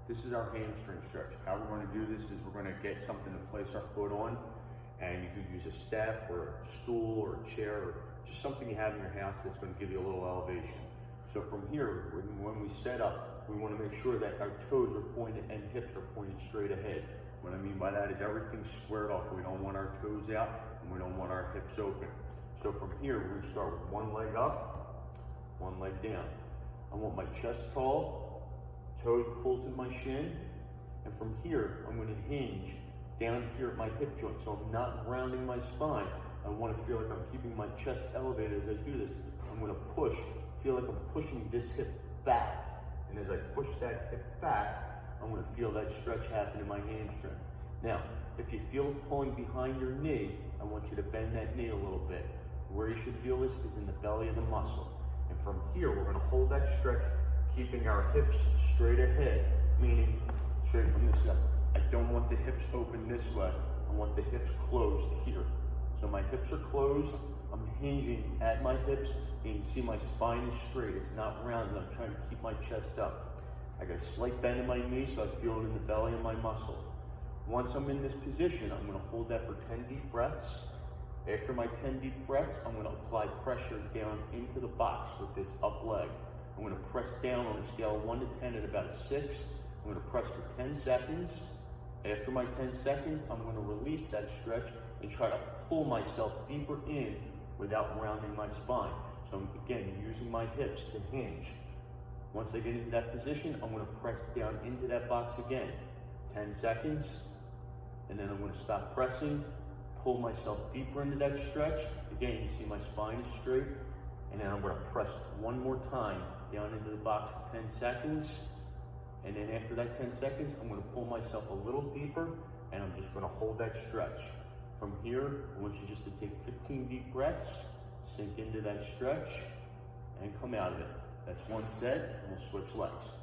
This is our hamstring stretch. How we're going to do this is we're going to get something to place our foot on, and you could use a step or a stool or a chair or just something you have in your house that's going to give you a little elevation. So from here, when we set up, we want to make sure that our toes are pointed and hips are pointed straight ahead. What I mean by that is everything's squared off. We don't want our toes out and we don't want our hips open. So from here, we're going to start with one leg up, one leg down. I want my chest tall, toes pulled to my shin, and from here, I'm going to hinge down here at my hip joint. So I'm not rounding my spine. I want to feel like I'm keeping my chest elevated as I do this. I'm going to push, feel like I'm pushing this hip back. And as I push that hip back, I'm going to feel that stretch happen in my hamstring. Now, if you feel it pulling behind your knee, I want you to bend that knee a little bit. Where you should feel this is in the belly of the muscle. And from here, we're going to hold that stretch, keeping our hips straight ahead, meaning straight from this side. I don't want the hips open this way. I want the hips closed here. So my hips are closed. I'm hinging at my hips. And you can see my spine is straight. It's not rounded. I'm trying to keep my chest up. I got a slight bend in my knee, so I feel it in the belly of my muscle. Once I'm in this position, I'm going to hold that for 10 deep breaths. After my 10 deep breaths, I'm going to apply pressure down into the box with this up leg. I'm going to press down on a scale of 1 to 10 at about a 6. I'm going to press for 10 seconds. After my 10 seconds, I'm going to release that stretch and try to pull myself deeper in without rounding my spine. So I'm, again, using my hips to hinge. Once I get into that position, I'm going to press down into that box again. 10 seconds, and then I'm going to stop pressing, pull myself deeper into that stretch. Again, you see my spine is straight, and then I'm going to press one more time down into the box for 10 seconds. And then after that 10 seconds, I'm going to pull myself a little deeper, and I'm just going to hold that stretch. From here, I want you just to take 15 deep breaths, sink into that stretch, and come out of it. That's one set, and we'll switch legs.